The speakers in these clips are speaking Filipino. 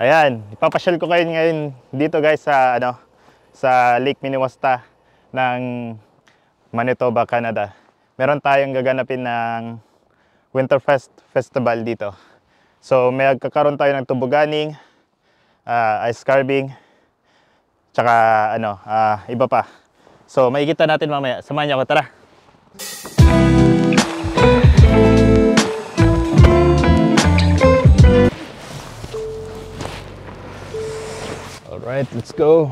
Ayan, ipapasyal ko kayo ngayon dito guys sa sa Lake Minnewaska ng Manitoba, Canada. Meron tayong gaganapin ng Winterfest Festival dito. So may magkakaroon tayo ng tubuganing, ice carving, tsaka iba pa. So makikita natin mamaya. Samahan niyo ako, tara. Alright, let's go.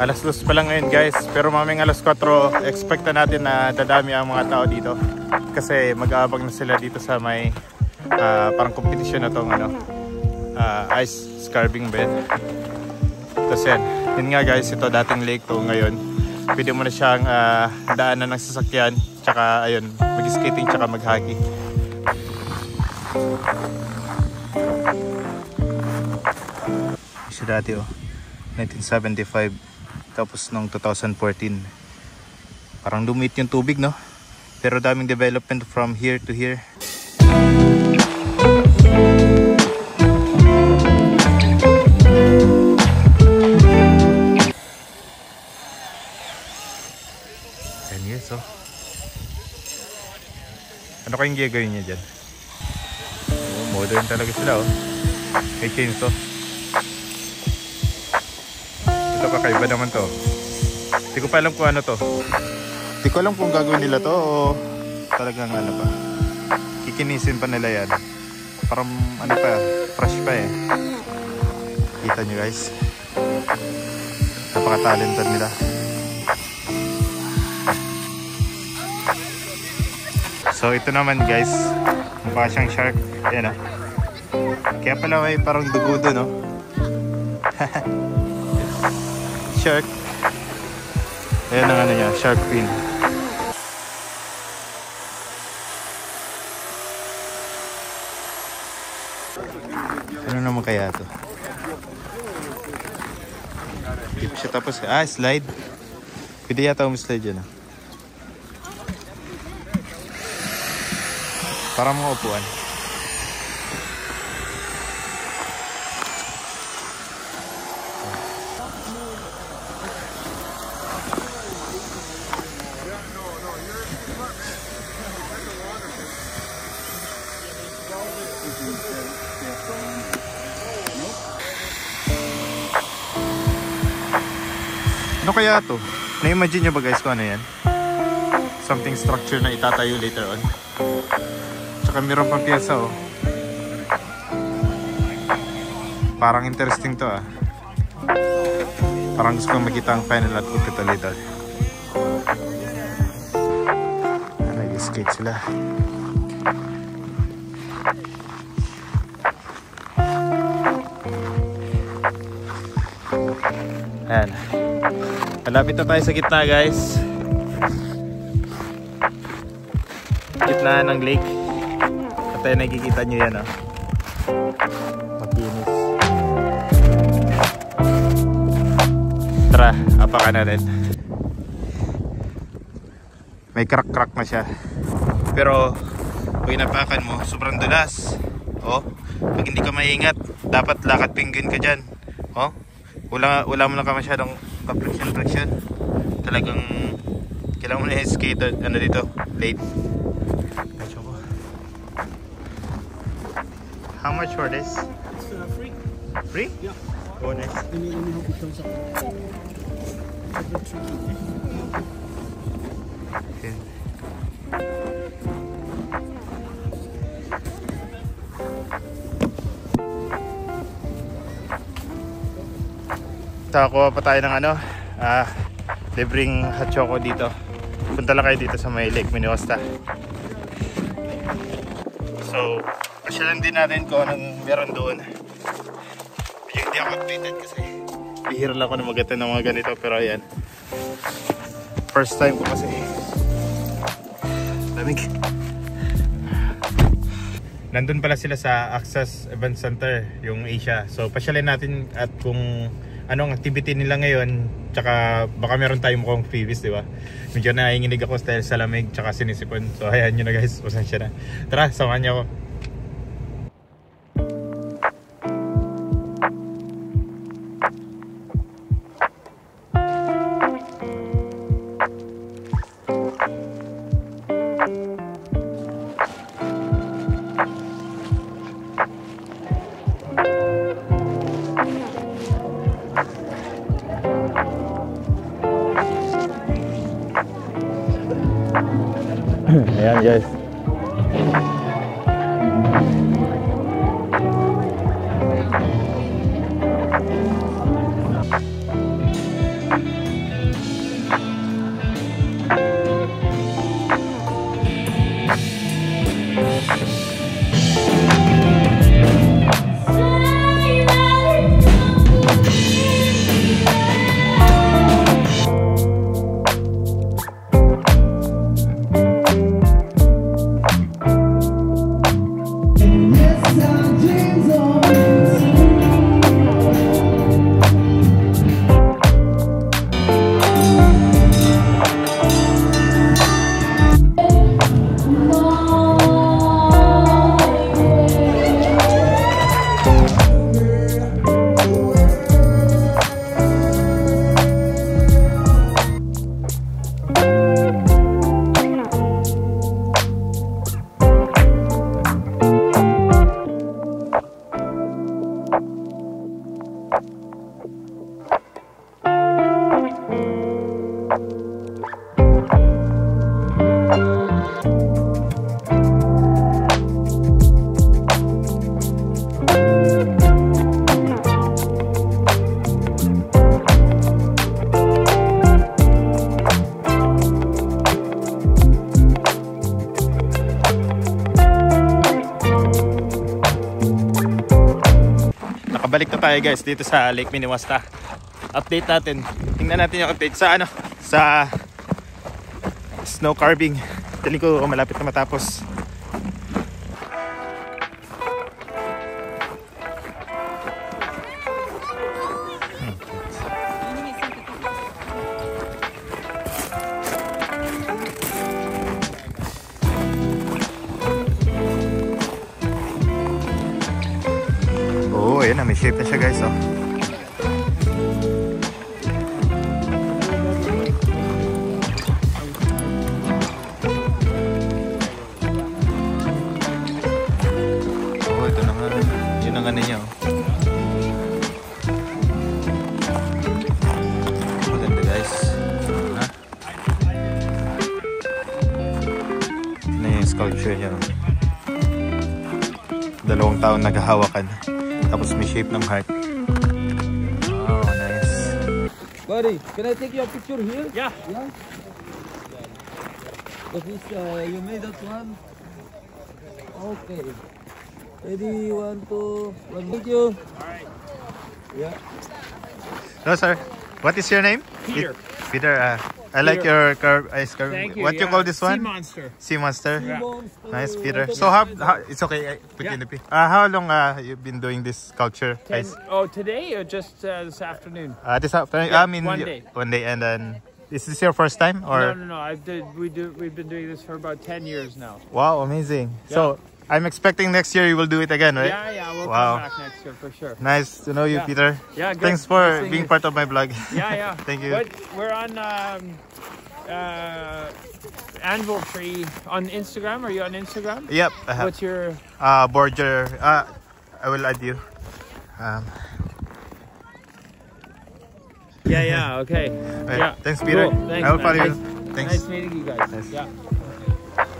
Alas 2 pa lang ngayon guys, pero mamayang alas 4 expect na natin na dadami ang mga tao dito kasi mag-aabang na sila dito sa may parang competition na tong ice carving bed. Tapos yun nga guys, ito dating lake to ngayon. Pwede mo na siyang daanan ng sasakyan, tsaka ayun, mag-skating tsaka mag-hockey. Siya dati 1975. Tapos noong 2014 parang lumit yung tubig, no? Pero daming development from here to here. Yes, oh. Ano kayong gagawin niya dyan? Modern talaga sila, oh. May chainsaw. Ito kakaiba naman to. Hindi ko pa alam kung ano to. Hindi ko alam kung gagawin nila to o talagang pa. Kikinisin pa nila yan. Parang fresh pa eh. Kita nyo guys. Napaka-talented nila. So ito naman guys, mukha siyang shark. Ayan o. Kaya pala may parang dugo doon, no? Shark. Ayan ang niya, shark fin. Ano naman kaya to? Tip siya tapos, slide. Pwede yata slide yan, para mga upuan. Ano kaya to? Na-imagine nyo ba guys kung ano yan? Something structure na itatayo later on. Tsaka meron pang piyesa, oh. Parang interesting to, ah. Parang gusto kong makita ang final output ito later. Nag-skate sila. Ayan. Malapit na tayo sa gitna guys. Gitna ng lake. At tayo nakikita nyo yan, oh. Makinis. Tara, apakan natin. May crack na siya. Pero pag inapakan mo, sobrang dulas. Oh, pag hindi ka maingat, dapat lakad penguin ka dyan. Oh, wala mo lang ka masyadong friction. Talagang kailangan mo na skate dito, late. How much for this? It's free. Free? Yeah. Oh, nice. Let me hope it shows up. Okay. Kuha pa tayo ng libreng hot choco dito. Punta lang kayo dito sa may Lake Minnewaska. So, pasyalan din natin kung anong meron doon. Hindi ako updated kasi bihira lang ako na mag-attend ng mga ganito, pero ayan, first time ko kasi. Lamig. nandun pala sila sa Access Event Center, yung Asia. So pasyalin natin at kung anong activity nila ngayon, tsaka baka meron tayong mukhang freebies, di ba? Medyo naiinginig ako dahil sa lamig tsaka sinisipon. So hayaan nyo na guys, pasensya na. Tara, samahan niyo ako. Ayan guys. Balik na tayo guys dito sa Lake Minawasta. Update natin. Tingnan natin yung update sa ano, sa snow carving. Tingin ko malapit na matapos. Ayan na, may shape na siya guys, oh. Oh, ito na nga. Yun ang ano niya, oh. Maganda guys. Ha? Ito na yung sculpture niya, oh. 2 taon naghahawakan. Tapos may shape ng heart. Wow, nice. Buddy, can I take your picture here? Yeah. Yeah. This you made that one. Okay. Ready? 1, 2, 1. Thank you. Alright. Yeah. Hello, sir. What is your name? Peter. Peter. I like your ice carving. Thank you. What you call this one? Sea monster. Sea monster. Yeah. Nice, Peter. So how it's okay. Put in the P. How long you've been doing this sculpture? Oh, today or just this afternoon? This afternoon. Yeah, I mean, one day. One day, and then is this your first time or? No. We've been doing this for about 10 years now. Wow, amazing. Yeah. So I'm expecting next year you will do it again, right? Yeah, we'll Wow. come back next year for sure. Nice to know you, Yeah. Peter. Yeah, good. Thanks for Nice seeing being you. part of my vlog. Yeah. Thank you. But we're on Anvil Tree on Instagram. Are you on Instagram? Yep. I have. What's your? Borger. I will add you. Yeah. Okay. Right. Yeah. Thanks, Peter. Cool. Thanks, I will man. follow you. Nice Thanks. meeting you guys. Nice. Yeah.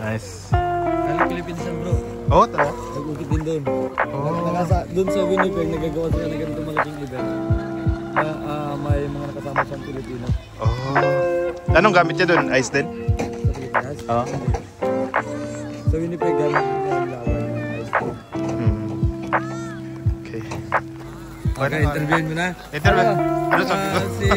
Nice. Galing Philippines yan, bro. Oh, talaga? Nag-ukit din doon. Oh. Doon sa Winnipeg, nagagawa sila ng ganito malaking event. Na may mga nakasama siyang Pilipino. Oh. Anong gamit niya doon? Ice din? Sa Pilipinas. Oo. Sa Winnipeg, gamit niya ang lawan ng ice cream. Okay. Okay, interviewin mo na. Interview. Ano sabi ko? Si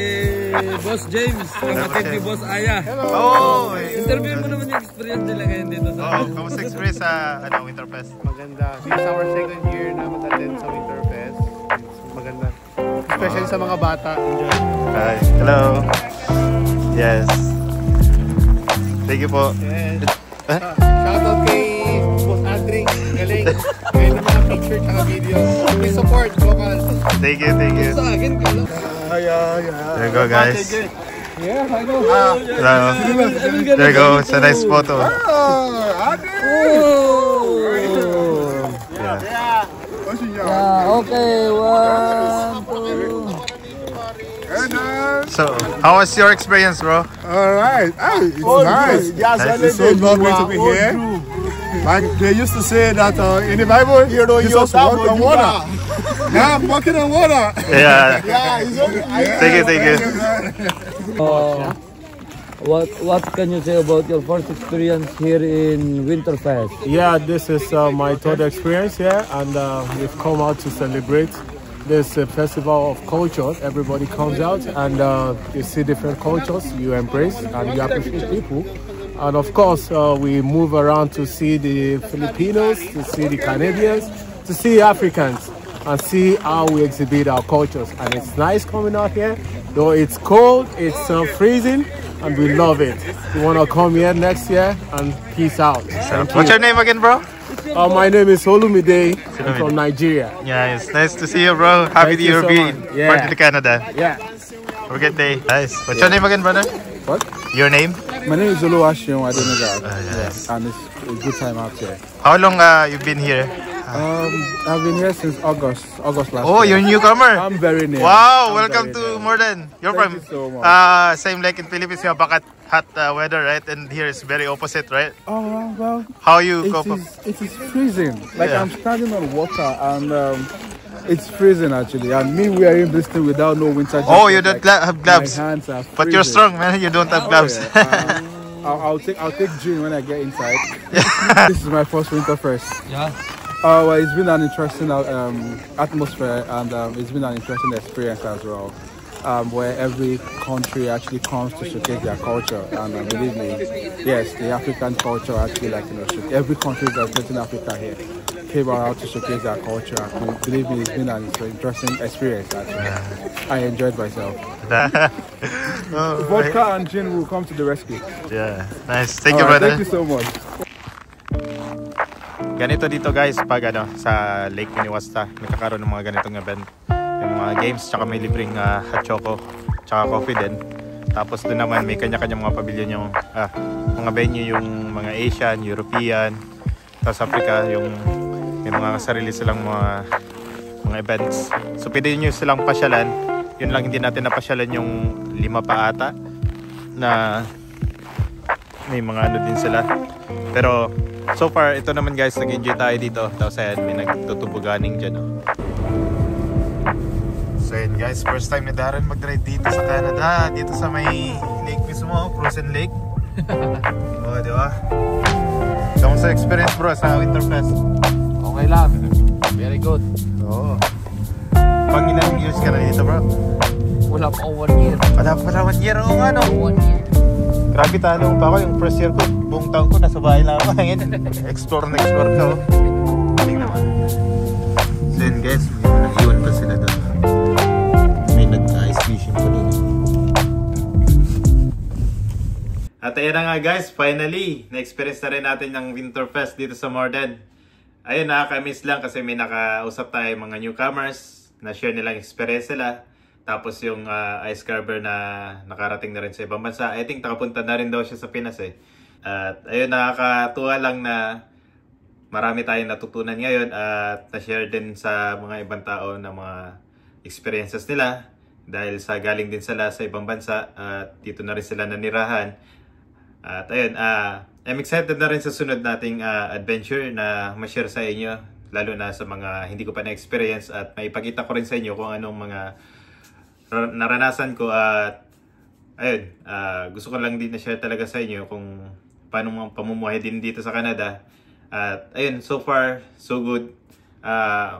Boss James, kapatid ni Boss Aya. Oh! Interviewin mo naman yung experience nila ngayon dito sa Oh, kamusta experience sa Winterfest? Maganda. Since our second year na mag-attend sa Winterfest, maganda. Especially sa mga bata. Enjoy. Hi. Hello. Yes. Thank you po. Yes. Shoutout kay Boss Adric. Galing. Ngayon ng mga picture at video. Please support local. Thank you, thank you. Sa akin ka lang. There you go, guys. Yeah, I know. Hello. There you go. It's a nice photo. Yeah. Yeah, okay. 1, 2. So, how was your experience, bro? Alright, it's nice. It's so lovely to be here. Like they used to say that in the Bible, you just walk on water. Now I'm walking on water. Yeah. Thank you, thank you. What can you say about your first experience here in Winterfest? Yeah, this is my third experience here, and we've come out to celebrate this festival of culture. Everybody comes out and you see different cultures, you embrace and you appreciate people. And of course, we move around to see the Filipinos, to see the Canadians, to see Africans, and see how we exhibit our cultures. And it's nice coming out here, though it's cold, it's freezing, and we love it. You want to come here next year, and peace out. What's your name again, bro? My name is Olumide. I'm from Nigeria. Yeah, it's nice to see you, bro. Happy Thank you you're so being much. Yeah. part of the Canada. Yeah. Have a good day. Nice. What's your name again, brother? What? Your name? My name is Oluwaseun Adenuga. Yes. And it's a good time out here. How long you've been here? I've been here since August last Oh, year. you're a newcomer. I'm very new. Wow, I'm welcome very to new. Morden. You're Thank from you so much. same like in Philippines, you have hot weather, right? And here is very opposite, right? Oh well, How you cope up? it is freezing. Like Yeah. I'm standing on water and it's freezing actually. And me wearing this thing without no winter jacket. Oh, you don't have gloves. My hands are But you're freezing. strong, man. You don't have Oh, gloves. yeah. I'll take June when I get inside. This is my first Winterfest. Yeah. Well, it's been an interesting atmosphere and it's been an interesting experience as well. Where every country actually comes to showcase their culture, and believe me, yes, the African culture actually every country representing Africa here came out to showcase their culture. And believe me, it's been an interesting experience actually. I enjoyed myself. Oh, Vodka and gin will come to the rescue. yeah, nice. Thank you, Alright, brother. thank you so much. Ganito dito guys, pag sa Lake Minnewaska, nagkakaroon ng mga ganitong event. Yung mga games, tsaka may libreng hot choco, tsaka coffee din. Tapos doon naman may kanya-kanya mga pavilion yung mga venue, yung mga Asian, European, tapos Africa, yung may mga sarili silang mga events. So pwede nyo silang pasyalan. Yun lang hindi natin napasyalan yung 5 pa ata na may mga ano din sila. Pero so far, ito naman guys, nag-enjoy tayo dito. Tapos ayan, may nagtutubuganing dyan. Oh. So ayan guys, first time ni Darren mag-drive dito sa Canada. Dito sa may lake mismo, Frozen Lake. O, di ba? Kamusta experience bro sa Winterfest? Okay lang. Very good. Oo. Pang ilang years ka na dito bro? Wala pa 1 year. Wala pa 1 year o nga no? 1 year. Grabe, tanong pa ako yung first year ko. Buong taon ko nasa bahay lang ako. Ngayon, explore na explore ka. Galing naman. So yun guys, may nag-iwan pa sila doon. May nag-ice fishing pa doon. At ayan na nga guys, finally, na-experience na rin natin yung Winterfest dito sa Morden. Ayun, nakaka-miss lang kasi may nakausap tayo mga newcomers na share nilang experience sila. Tapos yung ice carver na nakarating na rin sa ibang bansa. I think nakapunta na rin daw siya sa Pinas eh. At ayun, nakakatuwa lang na marami tayong natutunan ngayon at na-share din sa mga ibang tao na mga experiences nila. Dahil sa galing din sila sa ibang bansa at dito na rin sila nanirahan. At ayun, I'm excited na rin sa sunod nating adventure na ma-share sa inyo. Lalo na sa mga hindi ko pa na-experience at maipakita ko rin sa inyo kung anong mga naranasan ko at ayun, gusto ko lang din na-share talaga sa inyo kung paano mga pamumuhay din dito sa Canada. At ayun, so far, so good.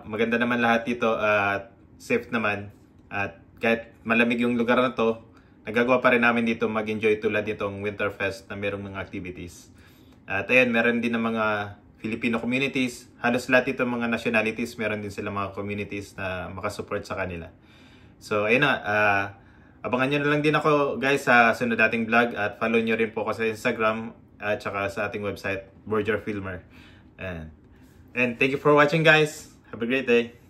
Maganda naman lahat dito at safe naman. At kahit malamig yung lugar na to, nagagawa pa rin namin dito mag-enjoy tulad nitong Winterfest na merong mga activities. At ayan, meron din ng mga Filipino communities. Halos lahat ito mga nationalities, meron din sila mga communities na makasupport sa kanila. So ayun na, abangan nyo na lang din ako guys sa sunod nating vlog at follow nyo rin po ako sa Instagram at saka sa ating website, Borger Filmer. And thank you for watching guys. Have a great day.